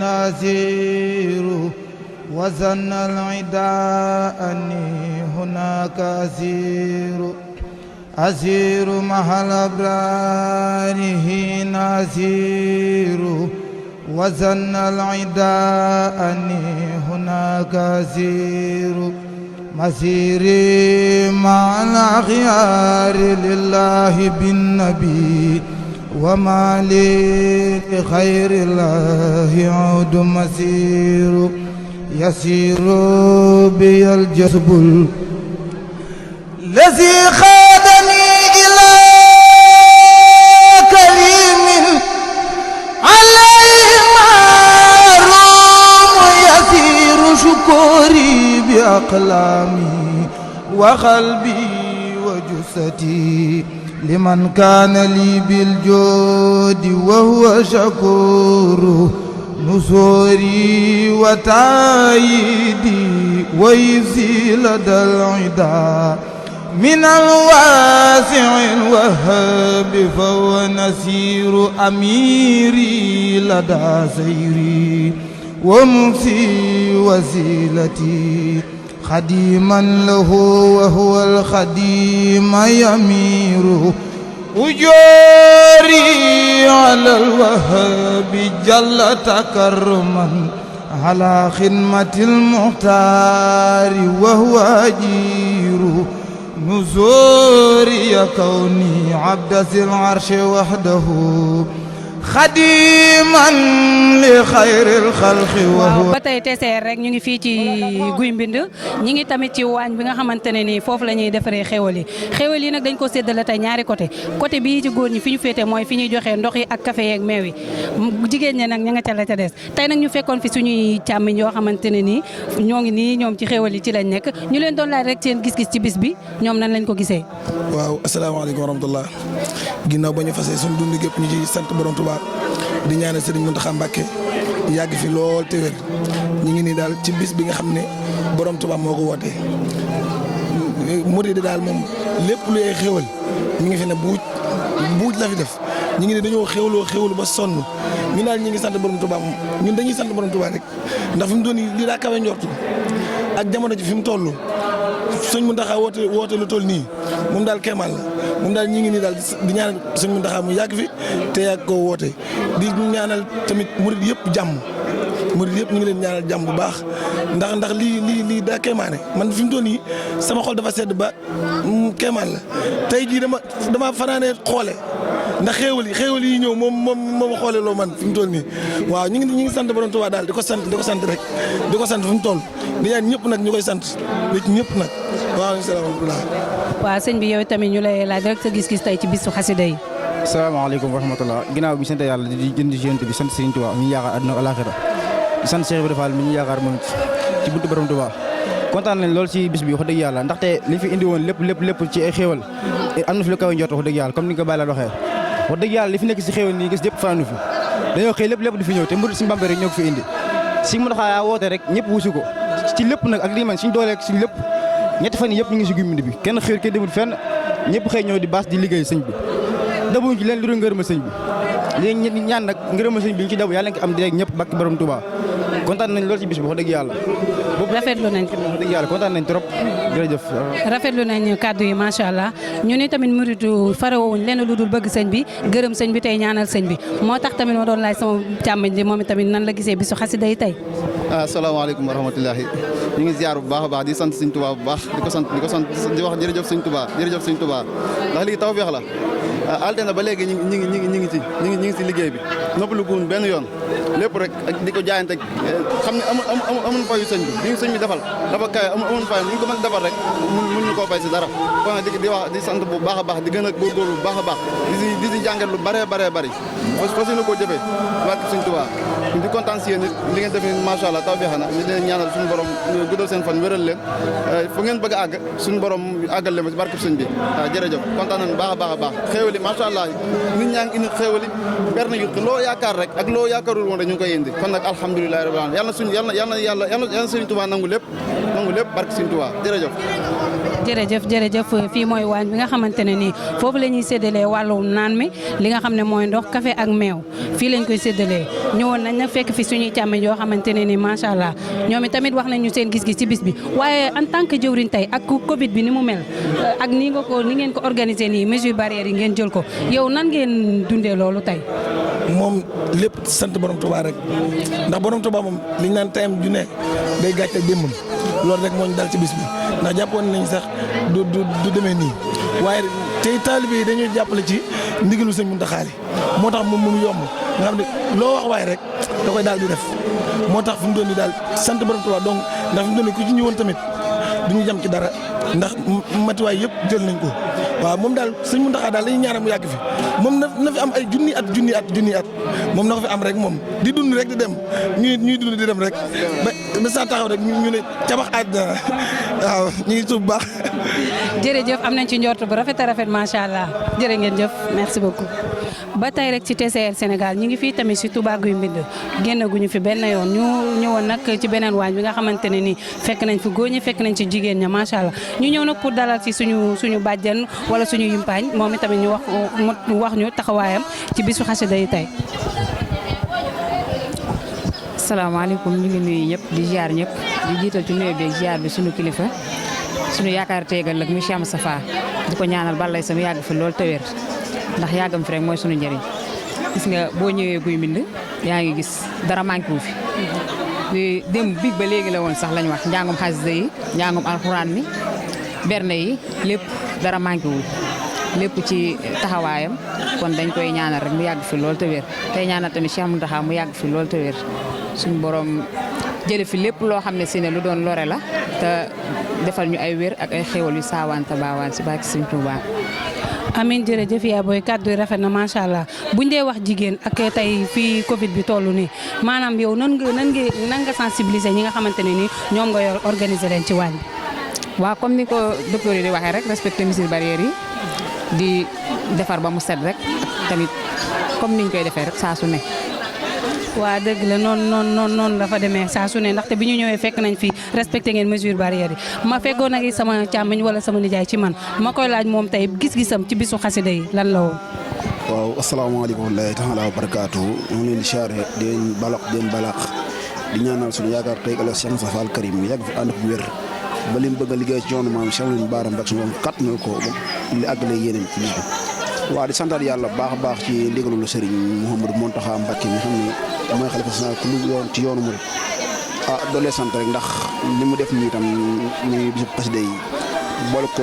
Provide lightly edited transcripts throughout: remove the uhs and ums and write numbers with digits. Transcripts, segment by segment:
نذير وزن العداء أني هناك أسير مع الأبرار حين أسير وزن العداء أني هناك أسير مسيري مع الأخيار لله بالنبي وما لي لخير الله يعود مسير يسير بي الجسب الذي خادني إلى كريم عليه معروم يسير شكوري بأقلامي وقلبي وجثتي لمن كان لي بالجود وهو شكور نصوري وتايدي ويزي لدى العدا من الواسع الوهاب فهو نسير أميري لدى سيري ومسي وسيلتي خديما له وهو الخديم يمير أجوري على الوهاب جل تكرما على خدمة المختار وهو أجير نزوري كوني عبد ذي العرش وحده xadiman li xayril xalqi waaw ba tey TCR rek ñu ngi fii ci Guy Mbind ñi ngi tamit ci waañ bi nga xamante ne nii foofu la ñuy defaree xéwal yi nag dañ ko séddale tey ñaari côté bii ci góor ñi fi ñu féete mooy fi ñuy joxee ndox yi ak café yeeg meew yi jigéen ñi nag ña nga ca la ca des tey nag ñu fekkoon fi suñuy càmmiñ yoo xamante ne nii ñoo ngi nii ñoom ci xéwal yi ci lañ nekk ñu leen doon laaj rek seen gis-gis ci bis bi ñoom nan lañ ko gisee. waaw asalaamaaleykum wa rahmatullah ginnaaw ba ñu fasee suñu dund gépp ñu ci sant borom Tuubaa di ñaanal Serigne Mountakha Mbacké yàgg fi lool te wér ñu ngi nii daal ci bis bi nga xam ne borom Tuubaa moo ko wootee murid daal moom lépp lu ay xéwal ñu ngi fi ne buuj la fi def ñu ngi ne dañoo xéwlu ba sonn ñu daal ñu ngi sant borom Tuubaa moom ñun dañuy sant borom Tuubaa rek ndax fi mu doon lii daa kawe njortu ak jamono ji fi mu toll Sëñ Mountakha woote lu toll nii moom daal kéemaan la moom daal ñi ngi nii daal di ñaanal Sëñ Mountakha mu yàgg fi te yàgg koo woote di ñaanal tamit murid yëpp jàmm murid yëpp ñu ngi leen ñaanal jàmm bu baax ndax lii daa kéemaane man fi mu toll nii sama xol dafa sedd ba kéemaan la tey jii dama fanaanee xoole ndax xéewal yi ñëw moom xoole loo man fi mu toll nii waaw ñu ngi sant borom Tuubaa daal di ko sant rek di ko sant fi mu toll di ñaan ñëpp nag ñu koy sant nit ñëpp nag waaw salaamaaleykum. waaw sëñ bi yow tamit ñu lay laaj rek sa gis-gis tey ci bisu xasida yi. salaamaaleykum wa rahmatulah ginnaaw bi sant yàlla di jënd ci yonent bi sant Serigne Touba mi ñu yaakaar àdduna ak alaaxira di sant Cheikh Ibrahima Fall mi ñu yaakaar moom ci buntu borom Touba kontaan nañ lool ci bis bi wax dëgg yàlla ndaxte li fi indi woon lépp ci ay xéewal am na fi lu kaw njort wax dëgg yàlla comme ni nga ko bàyyi la waxee wax dëgg yàlla li fi nekk si xéewal nii gis yëpp fanaanu fi dañoo xëy lépp di fi ñëw te mbir si Mbàmbe rek ñoo ko fi indi si mu yaa woote rek ñëpp wusu ko ci lépp nag ak lii man suñ dooleeg suñ lépp ñetti fan yëpp ñu ngi si Guy Mbind bi kenn xëy kenn demul fenn ñëpp xëy ñëw di baas di liggéey sëñ bi dabuñ ci leen lu dul ngërëmal sëñ bi léegi ñaan nag ngërëmal sëñ bi ñu ci dabu yàlla nga am direct ñëpp bakki borom Touba kontaan nañ lool ci bis bi wax dëgg yàlla rafetlu nañ wax dëgg yàlla kontaan nañ trop jërëjëf rafetlu nañ kàddu yi macha allah ñu ne tamit muritu farewuñ lenn lu dul bëgg sëñ bi gërëm sëñ bi tey ñaanal sëñ bi moo tax tamit ma doon laaj sama càmmiñ ji moom tamit nan la gisee bisu xasida yi tey. asalaamaaleykum wa rahmatullahi ñu ngi ziar bu baax a baax di sant sëñ Touba bu baax di ko sant di wax jërëjëf sëñ Touba ndax lii tawfeex la altena ba léegi ñi ngi ci liggéey bi noppalu guñ benn yoon lépp rek ak di ko jaayante xam ne amul fayu sëñ bi li sëñ bi defal dafa kawe amul fay ñu ko mën defal rek mun ñu koo fay si dara kon nag di wax di sant bu baax a baax di gën a góorgóorlu bu baax a baax di si jàngat lu bëree bëri fas yéene koo jëfee barke sëñ Touba di kontaan si yéen li ngeen def ni macha allah tawfeex na ñu leen ñaanal suñu borom guddal seen fan wéral leen fu ngeen bëgg a àgg suñu borom àggal leen si barke sëñ bi waaw jërëjëf kontaan nañu baax a baax xéewali macha allah nit ñaa ngi indi xéewali berne yu loo yaakaar rek ak loo yaakaarul woon rek ñu ngi koy indi kon nag alhamdulilahi rabbil alamin yàlla sëñ Touba nangu lépp barke sëñ Touba jërëjëf fii mooy waañ bi nga xamante ne nii foofu la ñuy séddalee wàllu naan mi li nga xam ne mooy ndox café ak meew fii lañ koy séddalee ñëwoon nañ nag fekk fi suñuy càmmiñ yoo xamante ne ni macha allah ñoom tamit wax nañu seen gis-gis ci bis bi waaye en tant que jëwriñ tey ak Covid bi ni mu mel ak ni ngeen ko organisé nii mesures barrières yi ngeen jël ko yow nan ngeen dundee loolu tey. moom lépp sant borom Touba rek ndax borom Touba moom liñ naan tayam ju ne day gàcce démbam loolu rek moo ñu dal ci bis bi ndax jàppoon nañ sax du demee nii waaye tey taalibe yi dañuy jàppale ci ndigalu sëñ Muntaxa moo tax moom mu yomb nga xam ne loo wax waaye rek da koy daal di def moo tax fu mu doon nii daal sant borom Touba donc ndax fu mu doon nii ku ci ñëwoon tamit duñu jam ci dara ndax matuwaay yëpp jël nañ ko waaw moom daal sëñ Muntaxa daal dañuy ñaanal mu yàgg fi moom na fi am ay junni at moom na ko fi am rek moom di dund rek di dem ñuy dund di dem rek ba saa taxaw rek ñu ne cabax àddina waaw ñu ngi suuf bu baax. jërëjëf am nañ ci njort bu rafet a rafet macha allah jërë ngeen jëf merci beaucoup. ba tey rek ci TCR Sénégal ñu ngi fii tamit si Touba Guy Mbind génnaguñu fi benn yoon ñu ñëwoon nag ci beneen waañ bi nga xamante ne nii fekk nañ fi góor ñi fekk nañ ci jigéen ña macha allah ñu ñëw nag pour dalal si suñu bàjjen wala suñu yumpaañ moom itamit ñu wax ñu taxawaayam ci bisu xasida yi tey. asalaamaaleykum ñu ngi nuyu ñëpp di ziar ñëpp di jiital ci nuyu beeg ziar bi suñu kilifa suñu yaakaar teegal ak mu Cheikh Moustapha di ko ñaanal balay sama yàgg fi lool te wér ndax yàggam fi rek mooy suñu njëriñ gis nga boo ñëwee Guy Mbind yaa ngi gis dara manqué wu fi démb biig ba léegi la woon sax lañ wax njàngum xasida yi njàngum alxuraan mi berne yi lépp dara manqué wul lépp ci taxawaayam kon dañ koy ñaanal rek mu yàgg fi lool te wér tey ñaanal tamit Cheikh Mountakha mu yàgg fi lool te wér suñu borom jële fi lépp loo xam ne si ne lu doon lore la te defal ñu ay wér ak ay xéwal yu saawaan te baawaan si bàkki Sëñ Tuubaa. amiin jërëjëf yaa booy kàddu yi rafet na macha allah buñ dee wax jigéen ak tey fii Covid bi toll nii maanaam yow nan nga sensibiliser ñi nga xamante ne nii ñoom nga yor organiser leen ci waañ bi. waaw comme ni ko docteur yi di waxee rek respecter mesures barrières yi di defar ba mu set rek tamit comme niñ koy defee rek saa su ne. waa dëgg la noonu la fa demee saa su ne ndaxte bi ñu ñëwee fekk nañ fi respecté ngeen mesure barrière yi ma fekkoon nag sama càmmiñ wala sama nijaay ci man ma koy laaj moom tey gis-gisam ci bisu xasida yi lan la woon. waaw asalaamaaleykum wa rahmatullaahi wa barakaatu ñu ngi leen di siyaare di leen balaq di ñaanal suñu yaakaar tey ëllëg Cheikh Moustapha Al Karim yàgg fi ànd ak wér ba lim bëgg a liggéey ci yoonu maam Cheikh Leen Baara Mbacke suñu kàttanal ko li àggale yéeneen ci bis bi waaw di santaat yàlla baax a baax ci ndigalul Serigne Mouhamadou Mountakha Mbacke mi xam ne mooy xalifa général ku lu yoon ci yoonu murid doolee sant rek ndax li mu def nii tam muy bisu xasida yi boole ko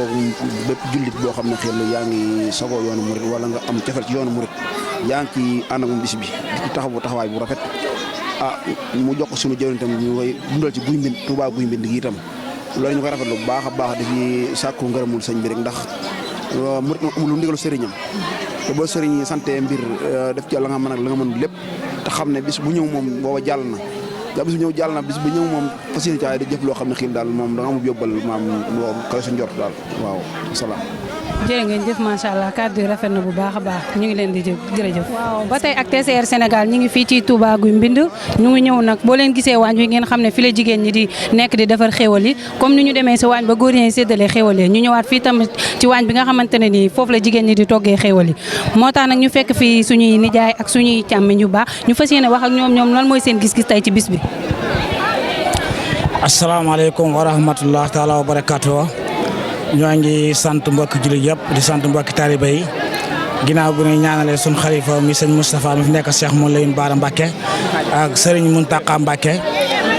bépp jullit boo xam ne xel yaa ngi sagoo yoonu murid wala nga am cofeel ci yoonu murid yaa ngi ci ànd ak bis bi di taxawaay bu rafet mu jox ko suñu jëwriñ tam ñu koy dundal ci Guy Mbind Touba Guy Mbind gi itam loolu ñu koy rafetlu bu baax a baax dafi sàkku ngërëmul sëñ bi rek ndax murid moom amul lu ndigalu sëriñam te boo sëriñ yi sante mbir def ci la nga mën ak la nga mën lépp te xam ne bis bu ñëw moom booba jàll na bis bu ñëw jàll na bis bu ñëw moom fas yéene caay di jëf loo xam ne xiil daal moom da nga amul yóbbal maam loo kawe su njort daal waaw salaam. jërë ngeen jëf macha allah kàddu yi rafet na bu baax a baax ñu ngi leen di jërëjëf. waaw ba tey ak TCR Sénégal ñu ngi fii ci Touba Guy Mbind ñu ngi ñëw nag boo leen gisee waañ wi ngeen xam ne fi la jigéen ñi di nekk di defar xéwal yi comme ni ñu demee si waañ ba góor ñi séddalee xéwal yi ñu ñëwaat fii tamit ci waañ bi nga xamante ne nii foofu la jigéen ñi di toggee xéwal yi moo tax nag ñu fekk fii suñuy nijaay ak suñuy càmmiñ yu baax ñu fas yéene wax ak ñoom lan mooy seen gis-gis tey ci bis bi. asalaamaaleykum wa rahmatulah taala wa barakaatu. ñoo ngi sant mbokki jullit yëpp di sant mbokki taaliba yi ginnaaw bi ñu ñaanalee suñu xalifa mi sëñ Moustapha mi fi nekk Cheikh Mouhamadou Lamine Bara Mbacké ak Serigne Mountakha Mbacké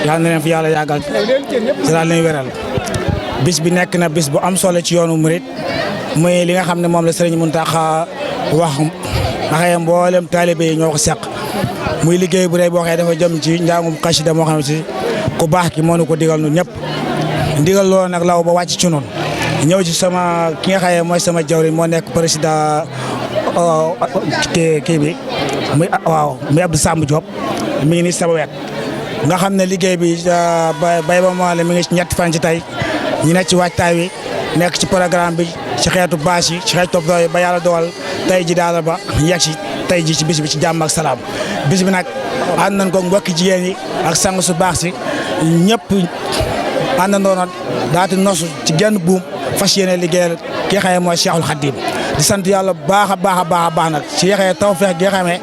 yal na leen fi yàlla yàggal ci daal leen wéral bis bi nekk na bis bu am solo ci yoonu murit muy li nga xam ne moom la Serigne Mountakha wax waxee mboolem taaliba yi ñoo ko seq muy liggéey bu rëy boo xee dafa jëm ci njàngum xasida moo xam ne si ku baax ki moo nu ko digal nu ñëpp ndigal loolu nag law ba wàcc ci noonu ñëw ci sama ki nga xaye mooy sama jawriñ moo nekk président kii bi muy Abdou Samb Diop mi ngi nii sama wet nga xam ne liggéey bi bay ba moo mi ngi ci ñetti fan ci tey ñu nekk ci waajtaay wi nekk ci programme bi ci xeetu bâche yi ci xeetu toppatoo yi ba yàlla dogal tey ji daal ba yegg si tey ji ci bis bi ci jàmm ak salaam bis bi nag ànd nañ ko mbokki jigéen yi ak sang su baax si ñëpp àndandoo na daati nosu ci genn buum fas yéene liggéeyal ki nga xam ne mooy Cheikhul Khadim di sant yàlla bu baax a baax nag ci yéexee tawfeex gi nga xam ne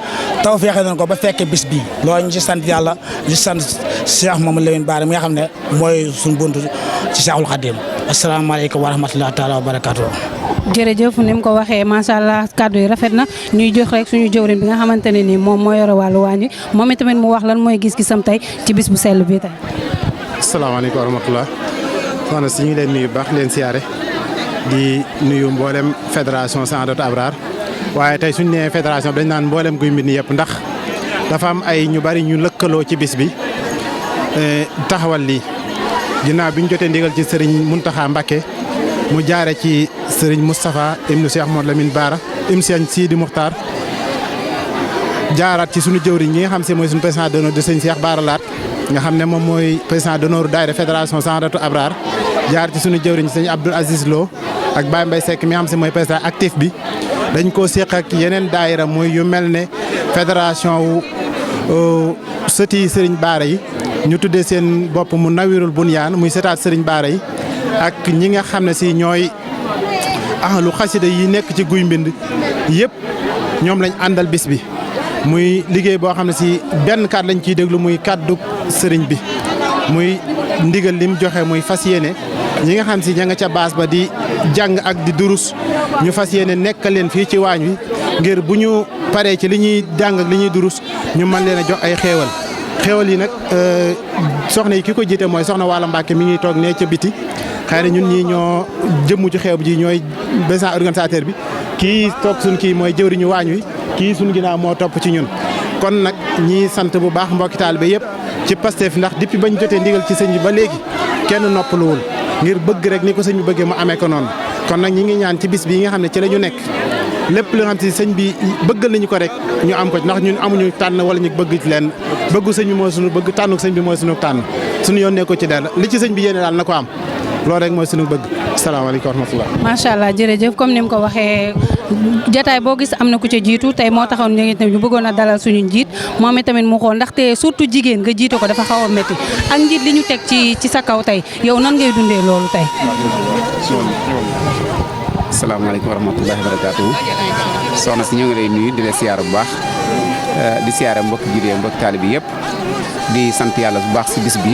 taw fexe nañ ko ba fekkee bis bii loolu ñu ci sant yàlla di sant Cheikh Mamadou Lamine Bara mi nga xam ne mooy suñu buntu ci Cheikhul Khadim asalaamaaleykum wa rahmatullahi taala wa barakatuh. jërëjëf ni mu ko waxee macha allah kàddu yi rafet na ñuy jox rek suñu jëwriñ bi nga xamante ne nii moom moo yore wàllu waañ wi moom itamit mu wax lan mooy gis-gisam tey ci bis bu sell bii tey. asalaamaaleykum wa rahmatulah soxna si ñu ngi leen nuyu baax leen siyaare di nuyu mboolem fédération Sahadatou Abrar waaye tey suñu nee fédération bi dañ naan mboolem Guy Mbind yëpp ndax dafa am ay ñu bari ñu lëkkaloo ci bis bi taxawal lii ginnaaw bi ñu jotee ndigal ci Serigne Mountakha Mbacké mu jaare ci Serigne Moustapha ibnu Cheikh Mouhamadou Lamine Bara ibnu Cheikh Sidi Moukhtar jaaraat ci suñu jëwriñ ñi nga xam si mooy suñu président d'honneur de Serigne Cheikh Bara Laat nga xam ne moom mooy président d'honneur daayira fédération Sahadatou Abrar jaar ci suñu jëwriñ Serigne Abdoul Aziz Lo ak Baye Mbaye Seck mi nga xam si mooy président actif bi dañ koo séq ak yeneen daayira muy yu mel ne fédération wu sëti Serigne Bara yi ñu tuddee seen bopp mu nawirul bunyaan muy sëtaat Serigne Bara yi ak ñi nga xam ne si ñooy ahlu xasida yi nekk ci Guy Mbind yëpp ñoom lañ àndal bis bi muy liggéey boo xam ne si benn kàddu lañ ciy déglu muy kàddu sëriñ bi muy ndigal lim joxe muy fas yéene ñi nga xam si ña nga ca baas ba di jàng ak di durus ñu fas yéene nekkal leen fii ci waañ wi ngir bu ñu paree ci li ñuy jàng ak li ñuy durus ñu mën leen a jox ay xéewal xéewal yi nag soxna yi ki ko jiite mooy soxna Wala Mbacke mi ngi toog ne ca biti xëy na ñun ñii ñoo jëmmu ci xew ji ñooy président organisateur bi kii toog suñ kii mooy jëwriñu waañ wi kii suñ ginnaaw moo topp ci ñun kon nag ñii sant bu baax mbokki taalibe yëpp ci Pastef ndax depuis bañ jotee ndigal ci sëñ bi ba léegi kenn noppaluwul ngir bëgg rek ni ko sëñ bi bëggee mu amee ko noonu kon nag ñi ngi ñaan ci bis bi nga xam ne ci la ñu nekk lépp li nga xam si sëñ bi bëggal nañu ko rek ñu am ko ndax ñun amuñu tànn wala ñu bëgg ci leen bëggu sëñ bi mooy sunu bëgg tànnu sëñ bi mooy sunu tànn suñu yoon ne ko ci dara li ci sëñ bi yéene daal na ko am loolu rek mooy sunu bëgg salaamaaleykum wa rahmatulah. macha allah jërëjëf comme ni mu ko waxee jataay boo gis am na ku ca jiitu tey moo taxoon ñu bëggoon a dalal suñu njiit moom itamit mu xool ndaxte surtout jigéen nga jiite ko dafa xaw a métti ak njiit li ñu teg ci sa kaw tey yow nan ngay dundee loolu tey. asalaamaaleykum wa rahmatullahi wa barakaatu soxna si ñoo ngi lay nuyu di la siyaar bu baax di siyaare mbokki jullit mbokki taalibe bi yëpp di sant yàlla bu baax si bis bi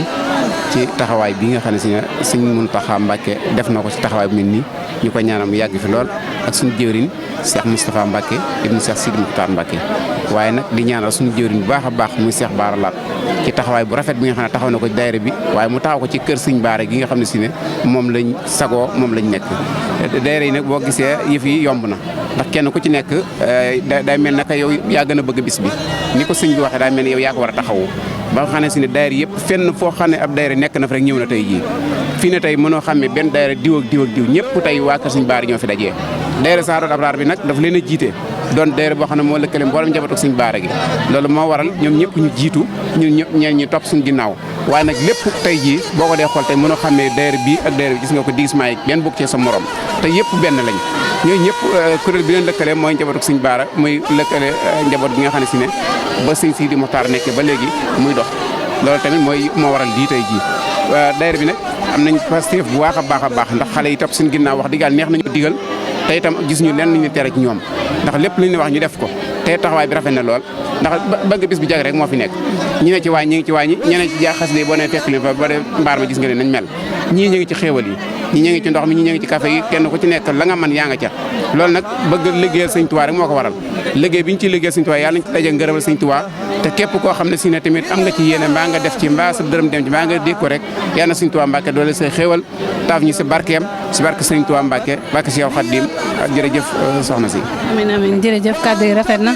ci taxawaay bi nga xam ne si ne sëñ Mountakha Mbacké def na ko ci taxawaay bu mel nii ñu koy ñaanal mu yàgg fi lool ak suñu jëwriñ Cheikh Moustapha Mbacké ibnu Cheikh Sidi Moukhtar Mbacké waaye nag di ñaanal suñu jëwriñ bu baax a baax muy Cheikh Bara Laat ci taxawaay bu rafet bi nga xam ne taxaw na ko ci daayira bi waaye mu taxaw ko ci kër sëñ Bara gi nga xam ne si ne moom lañ sagoo moom lañ nekk daayira yi nag boo gisee yëf yi yomb na ndax kenn ku ci nekk day mel ne que yow yaa gën a bëgg bis bi ni ko sëñ bi waxee daa mel ne yow yaa ko war a taxawu ba nga xam ne si ne daayira yëpp fenn foo xam ne ab daayira nekk na fa rek ñëw na tey jii fii ne tey mënoo xam ne benn daayira diw ak diw ak diw ñëpp tey waa kër sëñ Bara ñoo fi dajee daayira Sahadatou Abrar bi nag dafa leen a jiite doon daayira boo xam ne moo lëkkale mboolem njabootu sëñ Bara gi loolu moo waral ñoom ñëpp ñu jiitu ñun ñëpp ñeen ñi topp suñu ginnaaw waaye nag lépp tey jii boo ko dee xool tey mënoo xam ne daayira bi ak daayira bi gis nga ko digisement yi benn bokk ci sa morom te yëpp benn lañ ñooñu ñëpp kuréel bi leen lëkkale mooy njabootu sëñ Bara muy lëkkale njaboot gi nga xam ne si ne ba sëñ Sidi Moukhtar nekkee ba léegi muy dox loolu tamit moo waral lii tey jii daayira bi nag am nañ Pastef bu baax a baax ndax xale yi topp suñu ginnaaw wax digal neex nañu digal te itam gis ñu lenn lu ñu tere ci ñoom ndax lépp lu ñu wax ñu def ko te taxawaay bi rafet na lool ndax bëgg bis bi jag rek moo fi nekk ñi ne ci waañ ñi ngi ci waañ ñi ñeneen ci jaa xas de boo nee fekk leen fa ba de mbaar ma gis nga leen nañ mel ñii ñu ngi ci xéewal yi ñi ñu ngi ci ndox mi ñi ñu ngi ci café yi kenn ku ci nekk la nga mën yaa nga ca loolu nag bëgg liggéeyal sëñ Tuubaa rek moo ko waral liggéey bi ñu ciy liggéeyal sëñ Tuubaa yàlla nañ ci daje ngërëmal sëñ Tuubaa te képp koo xam ne si ne tamit am nga ci yéene mbaa nga def ci mbaa sa dërëm dem ci mbaa nga dégg ko rek yàlla na sëñ Tuubaa Mbàkke doole say xéewal taaf ñu si barkeem si barke sëñ Tuubaa Mbàkke barke si yow Xaadim jërëjëf soxna si amiin jërëjëf kàddu yi rafet na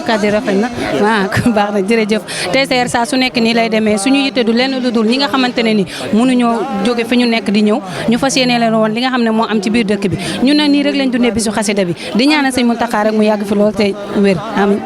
waaw baax na jërëjëf TCR saa su nekk nii lay demee suñu yitte du lenn lu dul ñi nga xamante ne ni mënuñoo jóge fi ñu nekk di ñëw ñu fas yéene leen woon li nga xam ne moo am ci biir dëkk bi ñu ne nii rek lañ dundee bisu xasida bi di ñaanal sëñ Mountakha rek mu yàgg fi lool te wér amiin